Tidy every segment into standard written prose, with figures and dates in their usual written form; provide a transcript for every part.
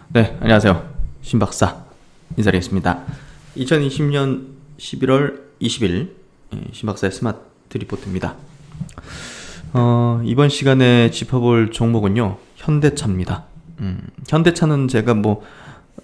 네, 안녕하세요. 신박사 인사드리겠습니다. 2020년 11월 20일 신박사의 스마트 리포트입니다. 이번 시간에 짚어볼 종목은요, 현대차입니다. 현대차는 제가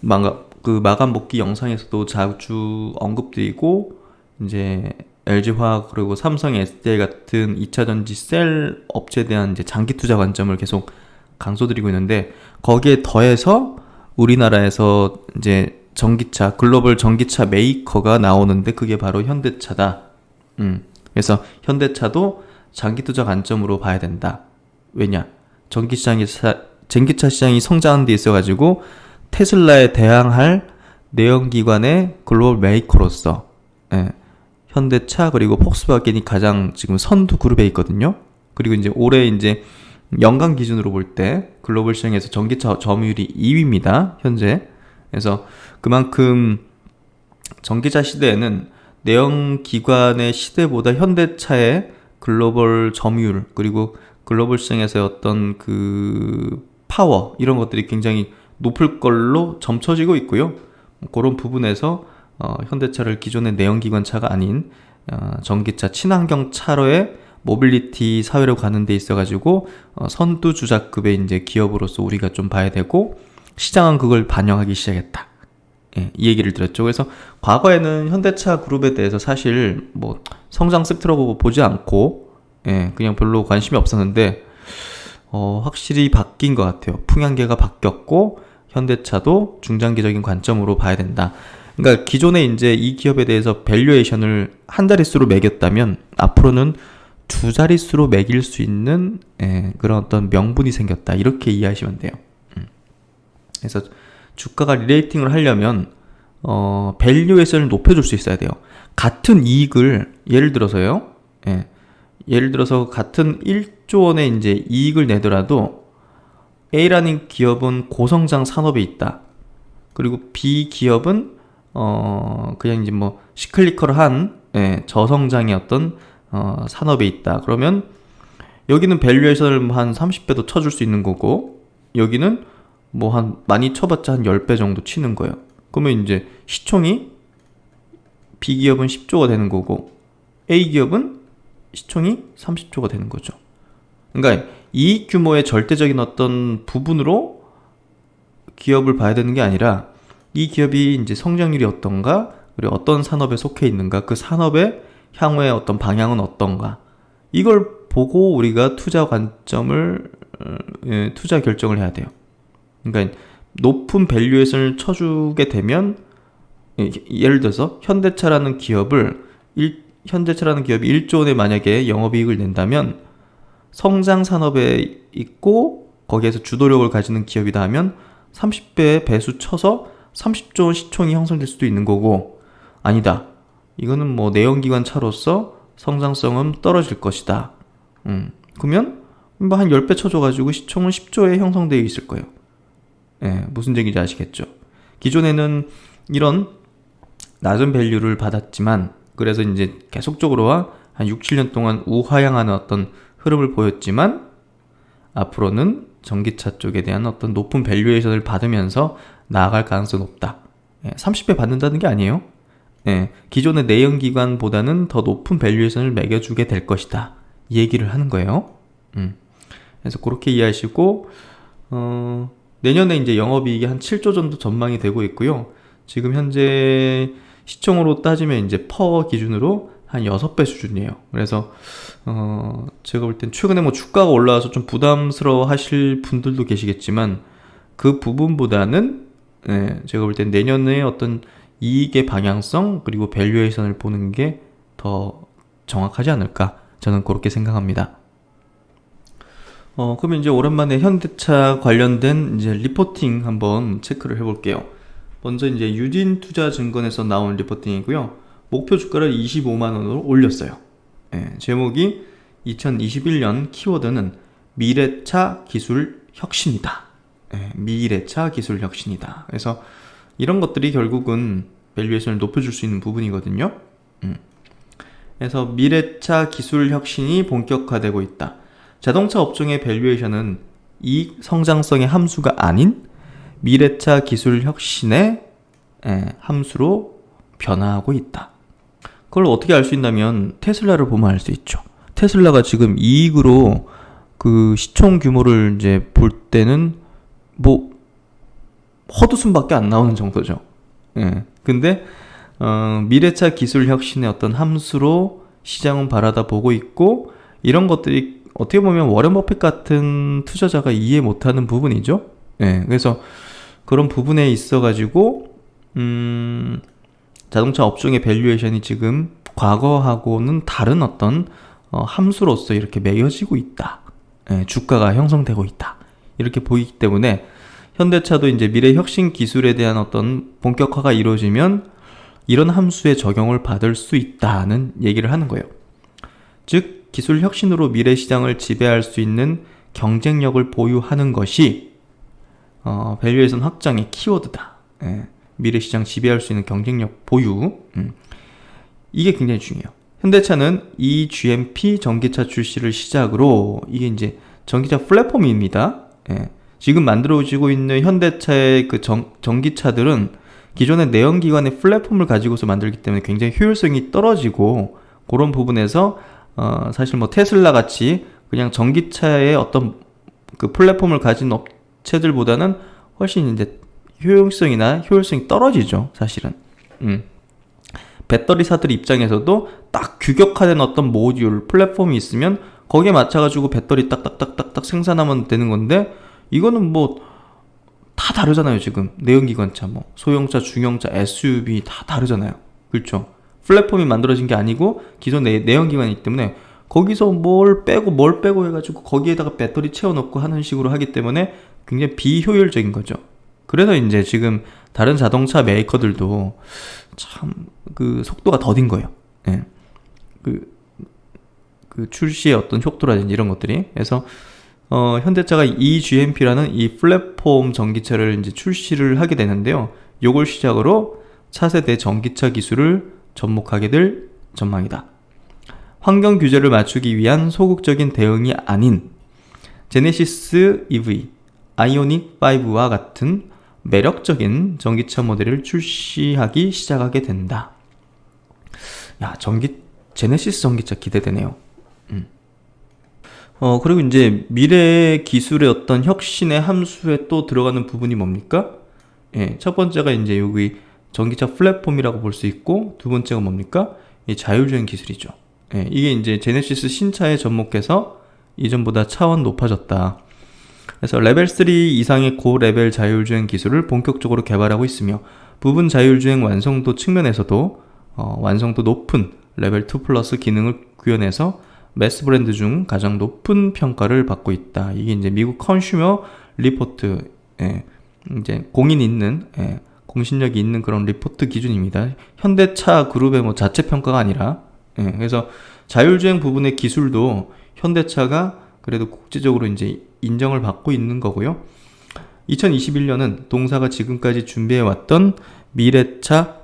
마감 복귀 영상에서도 자주 언급드리고, 이제 LG화학 그리고 삼성 SDI 같은 2차전지 셀 업체에 대한 이제 장기 투자 관점을 계속 강조드리고 있는데, 거기에 더해서 우리나라에서 이제 전기차, 글로벌 전기차 메이커가 나오는데 그게 바로 현대차다. 그래서 현대차도 장기 투자 관점으로 봐야 된다. 왜냐? 전기차 시장이 성장하는 데 있어가지고 테슬라에 대항할 내연기관의 글로벌 메이커로서 현대차 그리고 폭스바겐이 가장 지금 선두 그룹에 있거든요. 그리고 이제 올해 이제 연간 기준으로 볼 때 글로벌 시장에서 전기차 점유율이 2위입니다. 현재. 그래서 그만큼 전기차 시대에는 내연기관의 시대보다 현대차의 글로벌 점유율 그리고 글로벌 시장에서의 어떤 그 파워 이런 것들이 굉장히 높을 걸로 점쳐지고 있고요. 그런 부분에서 현대차를 기존의 내연기관 차가 아닌 전기차 친환경 차로의 모빌리티 사회로 가는 데 있어가지고 선두 주자급의 이제 기업으로서 우리가 좀 봐야 되고, 시장은 그걸 반영하기 시작했다. 이 얘기를 드렸죠. 그래서 과거에는 현대차 그룹에 대해서 사실 뭐 성장 섹터라고 보지 않고 그냥 별로 관심이 없었는데 확실히 바뀐 것 같아요. 풍향계가 바뀌었고 현대차도 중장기적인 관점으로 봐야 된다. 그러니까 기존에 이제 이 기업에 대해서 밸류에이션을 한 자릿수로 매겼다면 앞으로는 두 자릿수로 매길 수 있는 그런 어떤 명분이 생겼다. 이렇게 이해하시면 돼요. 그래서 주가가 리레이팅을 하려면 밸류에이션을 높여줄 수 있어야 돼요. 같은 이익을 예를 들어서요. 예를 들어서 같은 1조 원의 이제 이익을 내더라도 A라는 기업은 고성장 산업에 있다. 그리고 B 기업은 그냥 이제 뭐 시클리컬한 저성장의 어떤 산업에 있다. 그러면 여기는 밸류에이션을 한 30배도 쳐줄 수 있는 거고, 여기는 뭐 한 많이 쳐봤자 한 10배 정도 치는 거예요. 그러면 이제 시총이 B 기업은 10조가 되는 거고 A 기업은 시총이 30조가 되는 거죠. 그러니까 이익 규모의 절대적인 어떤 부분으로 기업을 봐야 되는 게 아니라 이 기업이 이제 성장률이 어떤가, 그리고 어떤 산업에 속해 있는가, 그 산업의 향후의 어떤 방향은 어떤가, 이걸 보고 우리가 투자 관점을 투자 결정을 해야 돼요. 그러니까 높은 밸류에이션을 쳐주게 되면, 예를 들어서 현대차라는 기업이 1조 원에 만약에 영업이익을 낸다면 성장 산업에 있고 거기에서 주도력을 가지는 기업이다 하면 30배 배수 쳐서 30조 원 시총이 형성될 수도 있는 거고, 아니다, 이거는 뭐 내연기관 차로서 성장성은 떨어질 것이다. 그러면 뭐 한 10배 쳐줘가지고 시총은 10조에 형성되어 있을 거예요. 무슨 얘기인지 아시겠죠? 기존에는 이런 낮은 밸류를 받았지만, 그래서 이제 계속적으로 한 6, 7년 동안 우하향하는 어떤 흐름을 보였지만, 앞으로는 전기차 쪽에 대한 어떤 높은 밸류에이션을 받으면서 나아갈 가능성이 높다. 30배 받는다는 게 아니에요. 기존의 내연기관보다는 더 높은 밸류에이션을 매겨주게 될 것이다. 이 얘기를 하는 거예요. 그래서 그렇게 이해하시고, 내년에 이제 영업이익이 한 7조 정도 전망이 되고 있고요. 지금 현재 시총으로 따지면 이제 퍼 기준으로 한 6배 수준이에요. 그래서 제가 볼 땐 최근에 뭐 주가가 올라와서 좀 부담스러워 하실 분들도 계시겠지만, 그 부분보다는 제가 볼 땐 내년에 어떤 이익의 방향성 그리고 밸류에이션을 보는 게 더 정확하지 않을까, 저는 그렇게 생각합니다. 그러면 이제 오랜만에 현대차 관련된 이제 리포팅 한번 체크를 해볼게요. 먼저 이제 유진투자증권에서 나온 리포팅이고요. 목표 주가를 25만 원으로 올렸어요. 제목이 2021년 키워드는 미래차 기술 혁신이다. 미래차 기술 혁신이다. 그래서 이런 것들이 결국은 밸류에이션을 높여줄 수 있는 부분이거든요. 그래서 미래차 기술 혁신이 본격화되고 있다. 자동차 업종의 밸류에이션은 이익 성장성의 함수가 아닌 미래차 기술 혁신의 함수로 변화하고 있다. 그걸 어떻게 알 수 있냐면 테슬라를 보면 알 수 있죠. 테슬라가 지금 이익으로 그 시총 규모를 이제 볼 때는 뭐 헛웃음밖에 안 나오는 정도죠. 근데 미래차 기술 혁신의 어떤 함수로 시장은 바라다 보고 있고, 이런 것들이 어떻게 보면 워렌 버핏 같은 투자자가 이해 못하는 부분이죠. 그래서 그런 부분에 있어가지고 자동차 업종의 밸류에이션이 지금 과거하고는 다른 어떤 함수로서 이렇게 매겨지고 있다. 주가가 형성되고 있다. 이렇게 보이기 때문에 현대차도 이제 미래 혁신 기술에 대한 어떤 본격화가 이루어지면 이런 함수의 적용을 받을 수 있다는 얘기를 하는 거예요. 즉 기술 혁신으로 미래 시장을 지배할 수 있는 경쟁력을 보유하는 것이 밸류에이션 확장의 키워드다. 미래 시장 지배할 수 있는 경쟁력 보유. 이게 굉장히 중요해요. 현대차는 eGMP 전기차 출시를 시작으로, 이게 이제 전기차 플랫폼입니다. 지금 만들어지고 있는 현대차의 그 전기차들은 기존의 내연기관의 플랫폼을 가지고서 만들기 때문에 굉장히 효율성이 떨어지고, 그런 부분에서 사실 뭐 테슬라 같이 그냥 전기차의 어떤 그 플랫폼을 가진 업체들보다는 훨씬 이제 효율성이 떨어지죠, 사실은. 배터리사들 입장에서도 딱 규격화된 어떤 모듈, 플랫폼이 있으면 거기에 맞춰가지고 배터리 딱딱딱딱딱 생산하면 되는 건데, 이거는 뭐 다 다르잖아요. 지금 내연기관차, 뭐 소형차, 중형차, SUV 다 다르잖아요. 그렇죠? 플랫폼이 만들어진 게 아니고 기존 내연기관이기 때문에 거기서 뭘 빼고 해가지고 거기에다가 배터리 채워넣고 하는 식으로 하기 때문에 굉장히 비효율적인 거죠. 그래서 이제 지금 다른 자동차 메이커들도 참 그 속도가 더딘 거예요. 그 출시의 어떤 속도라든지 이런 것들이. 그래서 현대차가 eGMP라는 이 플랫폼 전기차를 이제 출시를 하게 되는데요. 요걸 시작으로 차세대 전기차 기술을 접목하게 될 전망이다. 환경 규제를 맞추기 위한 소극적인 대응이 아닌 제네시스 EV, 아이오닉 5와 같은 매력적인 전기차 모델을 출시하기 시작하게 된다. 야, 제네시스 전기차 기대되네요. 그리고 이제 미래 기술의 어떤 혁신의 함수에 또 들어가는 부분이 뭡니까? 첫 번째가 이제 여기 전기차 플랫폼이라고 볼 수 있고, 두 번째가 뭡니까? 이 자율주행 기술이죠. 이게 이제 제네시스 신차에 접목해서 이전보다 차원 높아졌다. 그래서 레벨 3 이상의 고레벨 자율주행 기술을 본격적으로 개발하고 있으며, 부분 자율주행 완성도 측면에서도 완성도 높은 레벨 2 플러스 기능을 구현해서 매스 브랜드 중 가장 높은 평가를 받고 있다. 이게 이제 미국 컨슈머 리포트, 이제 공신력이 있는 그런 리포트 기준입니다. 현대차 그룹의 뭐 자체 평가가 아니라, 그래서 자율주행 부분의 기술도 현대차가 그래도 국제적으로 이제 인정을 받고 있는 거고요. 2021년은 동사가 지금까지 준비해왔던 미래차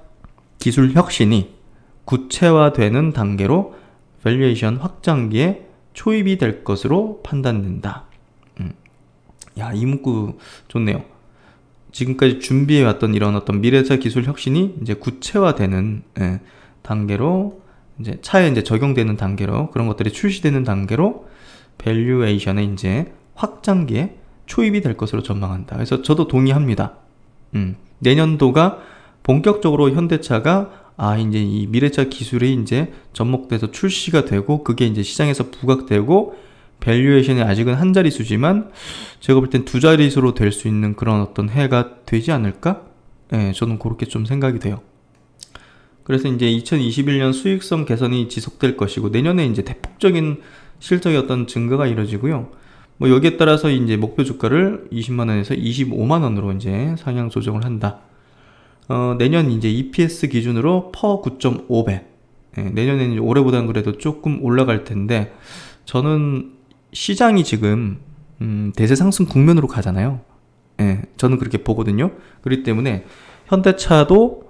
기술 혁신이 구체화되는 단계로 밸류에이션 확장기에 초입이 될 것으로 판단된다. 야, 이 문구 좋네요. 지금까지 준비해왔던 이런 어떤 미래차 기술 혁신이 이제 구체화되는 단계로, 이제 차에 이제 적용되는 단계로, 그런 것들이 출시되는 단계로 밸류에이션의 이제 확장기에 초입이 될 것으로 전망한다. 그래서 저도 동의합니다. 내년도가 본격적으로 현대차가 이제 이 미래차 기술이 이제 접목돼서 출시가 되고, 그게 이제 시장에서 부각되고, 밸류에이션이 아직은 한 자릿수지만 제가 볼 땐 두 자릿수로 될 수 있는 그런 어떤 해가 되지 않을까? 저는 그렇게 좀 생각이 돼요. 그래서 이제 2021년 수익성 개선이 지속될 것이고, 내년에 이제 대폭적인 실적의 어떤 증가가 이루어지고요. 뭐 여기에 따라서 이제 목표 주가를 20만원에서 25만원으로 이제 상향 조정을 한다. 내년 이제 EPS 기준으로 퍼 9.5배. 내년에는 올해보다는 그래도 조금 올라갈 텐데, 저는 시장이 지금 대세 상승 국면으로 가잖아요. 저는 그렇게 보거든요. 그렇기 때문에 현대차도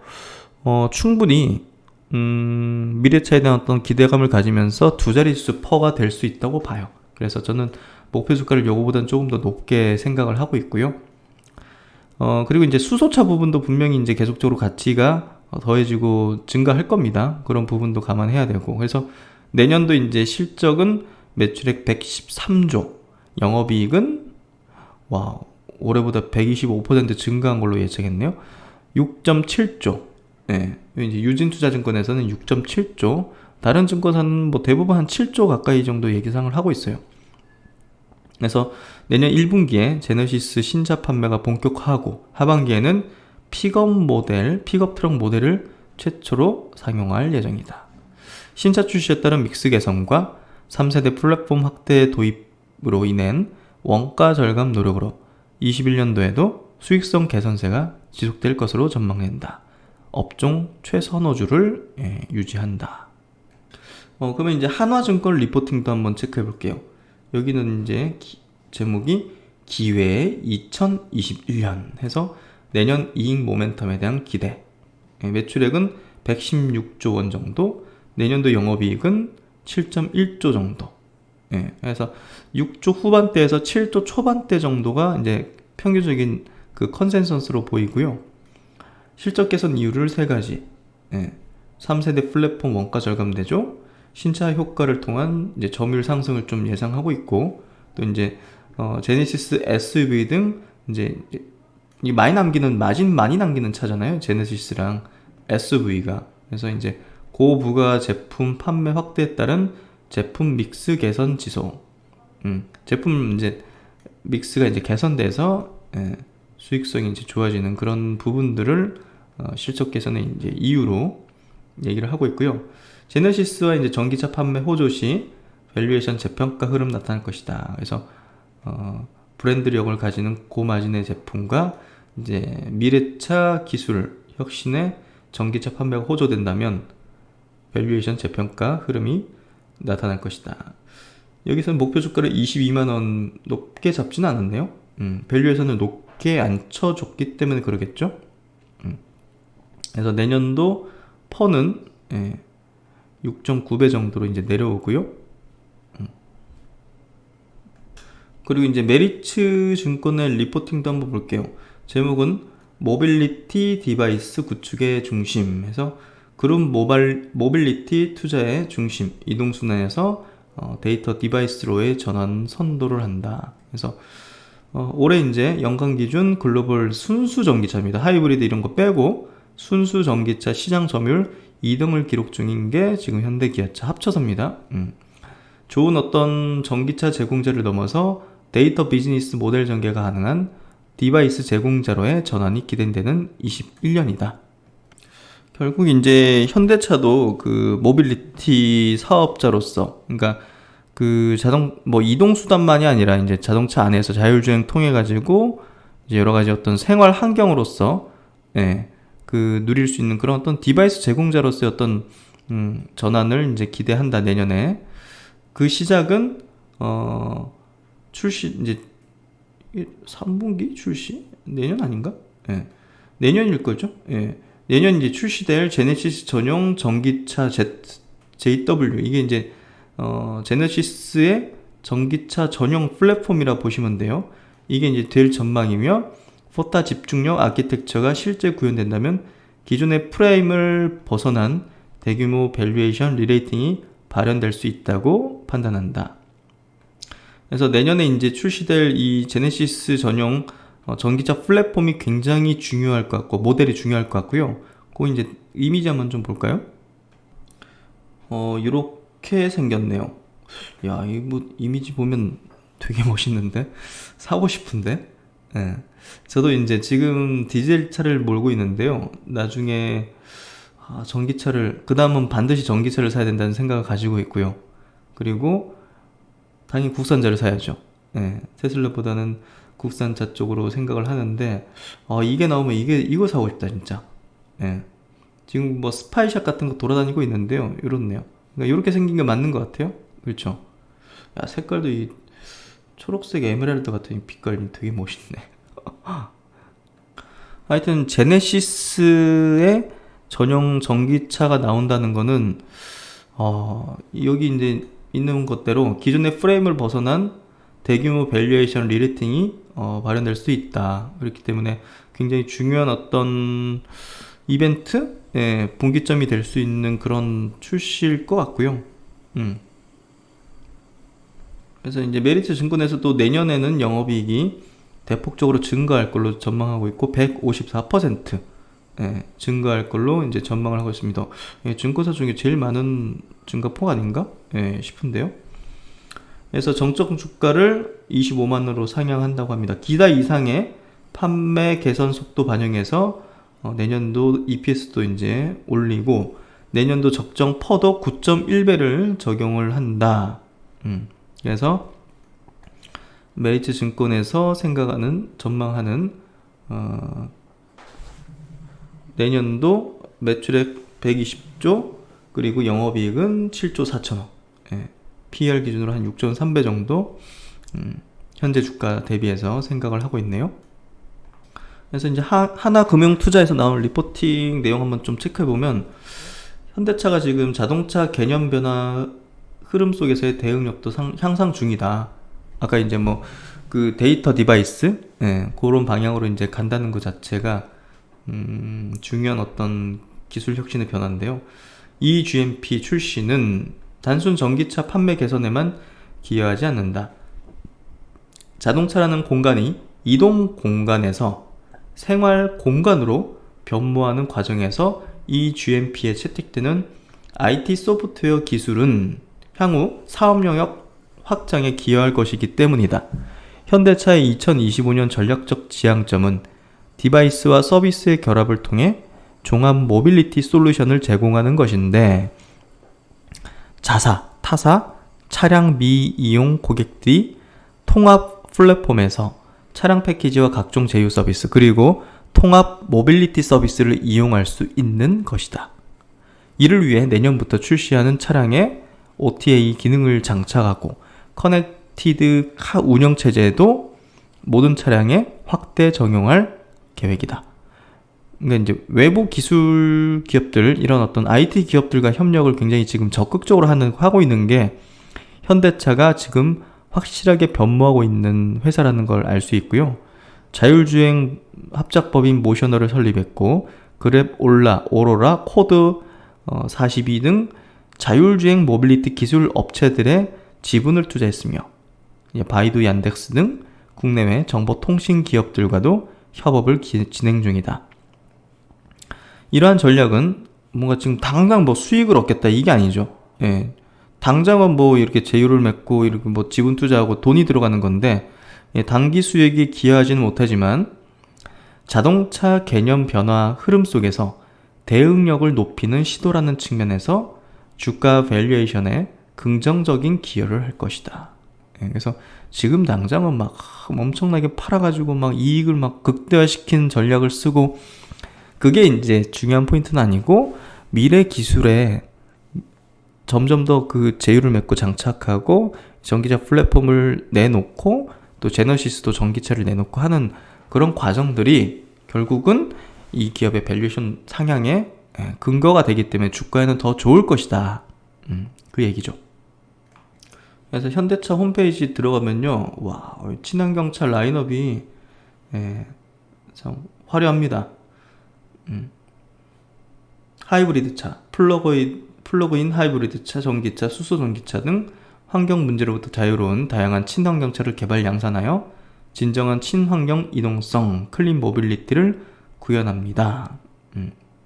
충분히 미래차에 대한 어떤 기대감을 가지면서 두 자릿수 퍼가 될 수 있다고 봐요. 그래서 저는 목표 주가를 요거보다는 조금 더 높게 생각을 하고 있고요. 그리고 이제 수소차 부분도 분명히 이제 계속적으로 가치가 더해지고 증가할 겁니다. 그런 부분도 감안해야 되고. 그래서 내년도 이제 실적은 매출액 113조, 영업이익은 와, 올해보다 125% 증가한 걸로 예측했네요. 6.7조. 네, 이제 유진투자증권에서는 6.7조, 다른 증권사는 뭐 대부분 한 7조 가까이 정도 예상을 하고 있어요. 그래서 내년 1분기에 제너시스 신차 판매가 본격화하고 하반기에는 픽업 트럭 모델을 최초로 상용할 예정이다. 신차 출시에 따른 믹스 개선과 3세대 플랫폼 확대 도입으로 인한 원가 절감 노력으로 21년도에도 수익성 개선세가 지속될 것으로 전망된다. 업종 최선호주를 유지한다. 그러면 이제 한화증권 리포팅도 한번 체크해 볼게요. 여기는 이제 제목이 기회 2021년 해서 내년 이익 모멘텀에 대한 기대. 매출액은 116조 원 정도, 내년도 영업이익은 7.1조 정도. 그래서 6조 후반대에서 7조 초반대 정도가 이제 평균적인 그 컨센서스로 보이고요. 실적 개선 이유를 3가지. 3세대 플랫폼 원가 절감 대조, 신차 효과를 통한 이제 점유율 상승을 좀 예상하고 있고, 또 이제 제네시스 SUV 등 이제 이 마진 많이 남기는 차잖아요. 제네시스랑 SUV가. 그래서 이제 고부가 제품 판매 확대에 따른 제품 믹스 개선 지속. 제품 이제 믹스가 이제 개선돼서 수익성이 이제 좋아지는 그런 부분들을 실적 개선의 이제 이유로 얘기를 하고 있고요. 제네시스와 이제 전기차 판매 호조 시 밸류에이션 재평가 흐름 나타날 것이다. 그래서 브랜드력을 가지는 고마진의 제품과 이제 미래차 기술 혁신의 전기차 판매가 호조된다면 밸류에이션 재평가 흐름이 나타날 것이다. 여기서는 목표 주가를 22만원 높게 잡지는 않았네요. 밸류에이션을 높게 안 쳐줬기 때문에 그러겠죠. 그래서 내년도 퍼는 6.9배 정도로 이제 내려오고요. 그리고 이제 메리츠 증권의 리포팅도 한번 볼게요. 제목은 모빌리티 디바이스 구축의 중심 해서 그룹 모빌리티 투자의 중심, 이동순환에서 데이터 디바이스로의 전환 선도를 한다. 그래서 올해 이제 연간 기준 글로벌 순수 전기차입니다. 하이브리드 이런 거 빼고 순수 전기차 시장 점유율 2등을 기록 중인 게 지금 현대 기아차 합쳐서입니다. 좋은 어떤 전기차 제공자를 넘어서 데이터 비즈니스 모델 전개가 가능한 디바이스 제공자로의 전환이 기대되는 21년이다. 결국 이제 현대차도 그 모빌리티 사업자로서, 그러니까 그 이동 수단만이 아니라 이제 자동차 안에서 자율주행 통해 가지고 이제 여러 가지 어떤 생활 환경으로서 그 누릴 수 있는 그런 어떤 디바이스 제공자로서의 어떤 전환을 이제 기대한다. 내년에 그 시작은 출시 이제 3분기 출시 내년 아닌가? 내년일 거죠. 내년 이제 출시될 제네시스 전용 전기차 JW, 이게 이제 제네시스의 전기차 전용 플랫폼이라 보시면 돼요. 이게 이제 될 전망이며 포타 집중력 아키텍처가 실제 구현된다면 기존의 프레임을 벗어난 대규모 밸류에이션 리레이팅이 발현될 수 있다고 판단한다. 그래서 내년에 이제 출시될 이 제네시스 전용 전기차 플랫폼이 굉장히 중요할 것 같고, 모델이 중요할 것 같고요. 그 이제 이미지 한번 좀 볼까요? 이렇게 생겼네요. 야, 이 뭐 이미지 보면 되게 멋있는데 사고 싶은데. 저도 이제 지금 디젤 차를 몰고 있는데요. 나중에 전기차를, 그 다음은 반드시 전기차를 사야 된다는 생각을 가지고 있고요. 그리고 당연히 국산차를 사야죠. 테슬라보다는 국산차 쪽으로 생각을 하는데, 이게 나오면 이거 사고 싶다 진짜. 지금 뭐 스파이샷 같은 거 돌아다니고 있는데요. 이렇네요. 그러니까 이렇게 생긴 게 맞는 것 같아요. 그렇죠. 야, 색깔도 이 초록색 에메랄드 같은 이 빛깔이 되게 멋있네. 하여튼 제네시스의 전용 전기차가 나온다는 거는 여기 이제 있는 것대로 기존의 프레임을 벗어난 대규모 밸류에이션 리레이팅이 발현될 수 있다. 그렇기 때문에 굉장히 중요한 어떤 이벤트, 분기점이 될 수 있는 그런 출시일 것 같고요. 그래서 이제 메리츠 증권에서도 내년에는 영업이익이 대폭적으로 증가할 걸로 전망하고 있고 154% 증가할 걸로 이제 전망을 하고 있습니다. 증권사 중에 제일 많은 증가폭 아닌가 싶은데요. 그래서 정적 주가를 25만으로 상향한다고 합니다. 기대 이상의 판매 개선 속도 반영해서 내년도 EPS도 이제 올리고 내년도 적정 퍼도 9.1배를 적용을 한다. 그래서 메리츠 증권에서 생각하는 전망하는 내년도 매출액 120조 그리고 영업이익은 7조 4천억. PER 기준으로 한 6.3배 정도 현재 주가 대비해서 생각을 하고 있네요. 그래서 이제 하나금융투자에서 나온 리포팅 내용 한번 좀 체크해보면 현대차가 지금 자동차 개념 변화 흐름 속에서의 대응력도 향상 중이다. 아까 이제 뭐 그 데이터 디바이스 그런 방향으로 이제 간다는 것 자체가 중요한 어떤 기술 혁신의 변화인데요. 이 GMP 출시는 단순 전기차 판매 개선에만 기여하지 않는다. 자동차라는 공간이 이동 공간에서 생활 공간으로 변모하는 과정에서 이 GMP에 채택되는 IT 소프트웨어 기술은 향후 사업 영역 확장에 기여할 것이기 때문이다. 현대차의 2025년 전략적 지향점은 디바이스와 서비스의 결합을 통해 종합 모빌리티 솔루션을 제공하는 것인데 자사, 타사, 차량 미이용 고객들이 통합 플랫폼에서 차량 패키지와 각종 제휴 서비스 그리고 통합 모빌리티 서비스를 이용할 수 있는 것이다. 이를 위해 내년부터 출시하는 차량에 OTA 기능을 장착하고 커넥티드 카 운영체제도 모든 차량에 확대 적용할 계획이다. 그러니까 이제 외부 기술 기업들, 이런 어떤 IT 기업들과 협력을 굉장히 지금 적극적으로 하고 있는 게 현대차가 지금 확실하게 변모하고 있는 회사라는 걸 알 수 있고요. 자율주행 합작법인 모셔널을 설립했고 그랩, 오로라, 코드 42 등 자율주행 모빌리티 기술 업체들의 지분을 투자했으며 바이두, 얀덱스 등 국내외 정보통신 기업들과도 협업을 진행 중이다. 이러한 전략은 뭔가 지금 당장 뭐 수익을 얻겠다 이게 아니죠. 당장은 뭐 이렇게 제휴를 맺고 이렇게 뭐 지분 투자하고 돈이 들어가는 건데 단기 수익이 기여하지는 못하지만 자동차 개념 변화 흐름 속에서 대응력을 높이는 시도라는 측면에서 주가 밸류에이션에 긍정적인 기여를 할 것이다. 그래서 지금 당장은 막 엄청나게 팔아가지고 막 이익을 막 극대화시키는 전략을 쓰고 그게 이제 중요한 포인트는 아니고 미래 기술에 점점 더 그 제휴를 맺고 장착하고 전기차 플랫폼을 내놓고 또 제너시스도 전기차를 내놓고 하는 그런 과정들이 결국은 이 기업의 밸류에이션 상향에 근거가 되기 때문에 주가에는 더 좋을 것이다. 그 얘기죠. 그래서 현대차 홈페이지 들어가면요, 와, 친환경차 라인업이 참 화려합니다. 하이브리드차, 플러그인 하이브리드차, 전기차, 수소전기차 등 환경 문제로부터 자유로운 다양한 친환경차를 개발 양산하여 진정한 친환경 이동성, 클린 모빌리티를 구현합니다.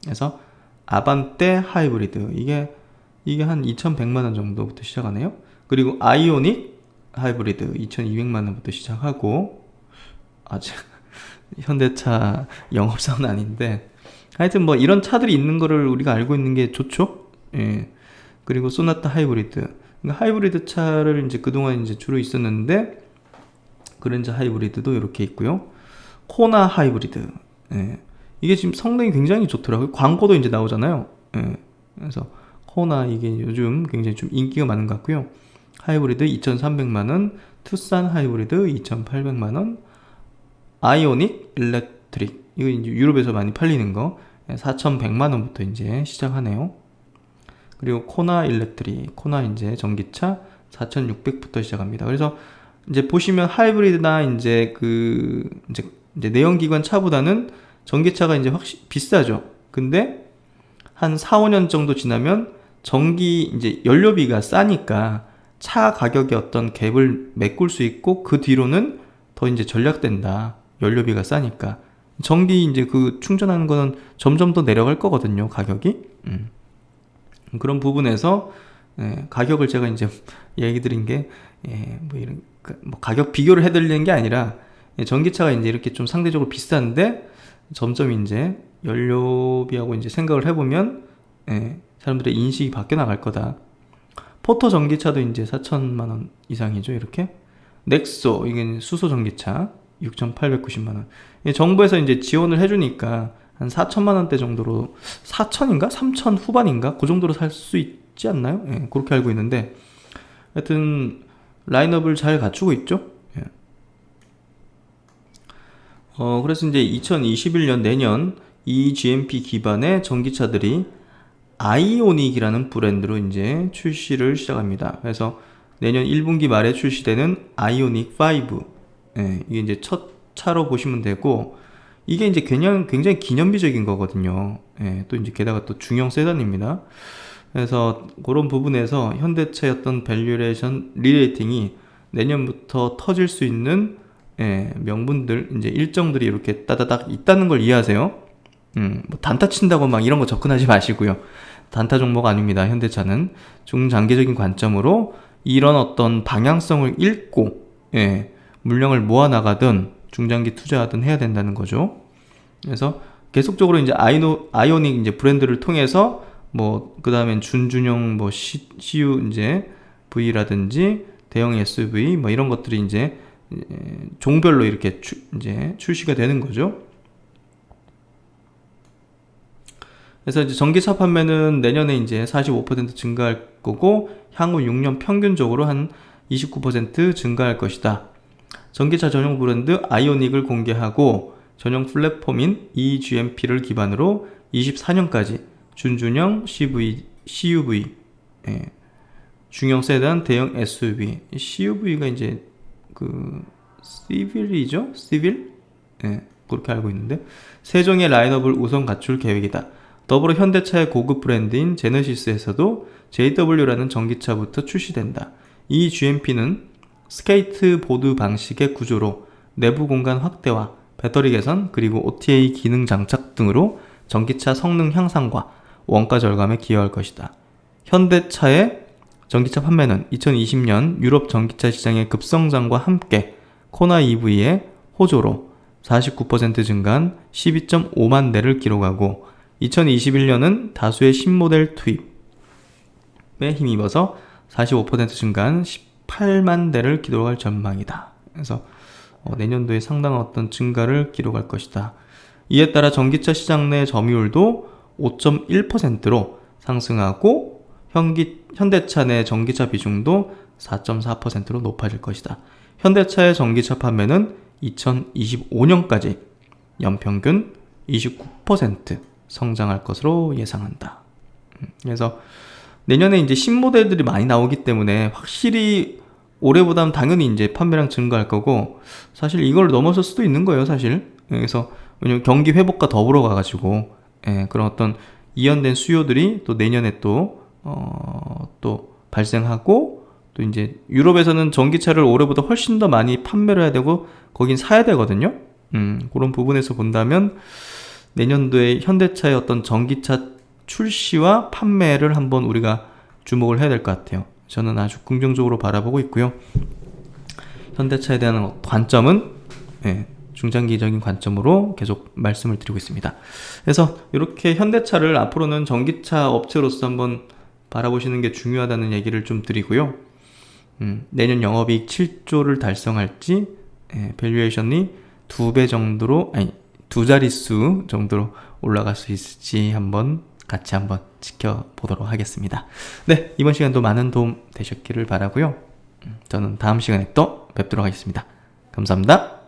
그래서 아반떼 하이브리드, 이게 한 2,100만원 정도부터 시작하네요. 그리고 아이오닉 하이브리드 2,200만원부터 시작하고, 아직 현대차 영업사는 아닌데 하여튼 뭐 이런 차들이 있는 거를 우리가 알고 있는 게 좋죠. 그리고 소나타 하이브리드, 그러니까 하이브리드 차를 이제 그동안 이제 주로 있었는데 그랜저 하이브리드도 이렇게 있고요. 코나 하이브리드, 이게 지금 성능이 굉장히 좋더라고요. 광고도 이제 나오잖아요. 그래서 코나 이게 요즘 굉장히 좀 인기가 많은 것 같고요. 하이브리드 2,300만원, 투싼 하이브리드 2,800만원, 아이오닉 일렉트릭, 이거 이제 유럽에서 많이 팔리는 거 4,100만원부터 이제 시작하네요. 그리고 코나 일렉트릭, 코나 이제 전기차 4,600부터 시작합니다. 그래서 이제 보시면 하이브리드나 이제 내연기관 차보다는 전기차가 이제 확실히 비싸죠. 근데 한 4, 5년 정도 지나면 이제 연료비가 싸니까 차 가격의 어떤 갭을 메꿀 수 있고, 그 뒤로는 더 이제 전략된다. 연료비가 싸니까. 전기 이제 그 충전하는 거는 점점 더 내려갈 거거든요, 가격이. 그런 부분에서 가격을 제가 이제 얘기 드린 게, 뭐 가격 비교를 해드리는 게 아니라, 전기차가 이제 이렇게 좀 상대적으로 비싼데 점점 이제 연료비하고 이제 생각을 해보면 사람들의 인식이 바뀌어 나갈 거다. 포터 전기차도 이제 4천만 원 이상이죠, 이렇게. 넥소, 이게 수소 전기차 6,890만 원. 정부에서 이제 지원을 해주니까 한 4천만 원대 정도로, 4천인가 3천 후반인가 그 정도로 살 수 있지 않나요? 그렇게 알고 있는데, 하여튼 라인업을 잘 갖추고 있죠. 그래서 이제 2021년 내년 eGMP 기반의 전기차들이 아이오닉이라는 브랜드로 이제 출시를 시작합니다. 그래서 내년 1분기 말에 출시되는 아이오닉 5, 이게 이제 첫 차로 보시면 되고, 이게 이제 굉장히 기념비적인 거거든요. 또 이제 게다가 또 중형 세단입니다. 그래서 그런 부분에서 현대차의 어떤 밸류레이션 리레이팅이 내년부터 터질 수 있는 명분들, 이제 일정들이 이렇게 따다닥 있다는 걸 이해하세요. 뭐 단타 친다고 막 이런 거 접근하지 마시고요. 단타 종목 아닙니다. 현대차는 중장기적인 관점으로 이런 어떤 방향성을 읽고 물량을 모아 나가든 중장기 투자하든 해야 된다는 거죠. 그래서 계속적으로 이제 아이오닉 이제 브랜드를 통해서 뭐 그다음엔 준준형 뭐 CU 이제 V라든지 대형 SUV 뭐 이런 것들이 이제 종별로 이렇게 이제 출시가 되는 거죠. 그래서 이제 전기차 판매는 내년에 이제 45% 증가할 거고, 향후 6년 평균적으로 한 29% 증가할 것이다. 전기차 전용 브랜드 아이오닉을 공개하고 전용 플랫폼인 eGMP를 기반으로 24년까지 준준형 CUV, 중형 세단, 대형 SUV, CUV가 이제 그 시빌이죠? 시빌? 그렇게 알고 있는데, 세 종의 라인업을 우선 갖출 계획이다. 더불어 현대차의 고급 브랜드인 제네시스에서도 JW라는 전기차부터 출시된다. 이 GMP는 스케이트보드 방식의 구조로 내부 공간 확대와 배터리 개선, 그리고 OTA 기능 장착 등으로 전기차 성능 향상과 원가 절감에 기여할 것이다. 현대차의 전기차 판매는 2020년 유럽 전기차 시장의 급성장과 함께 코나 EV의 호조로 49% 증가한 12.5만 대를 기록하고, 2021년은 다수의 신모델 투입에 힘입어서 45% 증가한 18만 대를 기록할 전망이다. 그래서 내년도에 상당한 어떤 증가를 기록할 것이다. 이에 따라 전기차 시장 내 점유율도 5.1%로 상승하고, 현대차 내 전기차 비중도 4.4%로 높아질 것이다. 현대차의 전기차 판매는 2025년까지 연평균 29% 성장할 것으로 예상한다. 그래서 내년에 이제 신모델들이 많이 나오기 때문에 확실히 올해보다는 당연히 이제 판매량 증가할 거고, 사실 이걸 넘어설 수도 있는 거예요, 사실. 그래서 왜냐면 경기 회복과 더불어 가가지고 그런 어떤 이연된 수요들이 또 내년에 또 발생하고, 또 이제 유럽에서는 전기차를 올해보다 훨씬 더 많이 판매를 해야 되고 거긴 사야 되거든요. 그런 부분에서 본다면 내년도에 현대차의 어떤 전기차 출시와 판매를 한번 우리가 주목을 해야 될 것 같아요. 저는 아주 긍정적으로 바라보고 있고요. 현대차에 대한 관점은 중장기적인 관점으로 계속 말씀을 드리고 있습니다. 그래서 이렇게 현대차를 앞으로는 전기차 업체로서 한번 바라보시는 게 중요하다는 얘기를 좀 드리고요. 내년 영업이익 7조를 달성할지, 밸류에이션이 2배 정도로, 아니 2자릿수 정도로 올라갈 수 있을지 같이 한번 지켜보도록 하겠습니다. 네, 이번 시간도 많은 도움 되셨기를 바라고요. 저는 다음 시간에 또 뵙도록 하겠습니다. 감사합니다.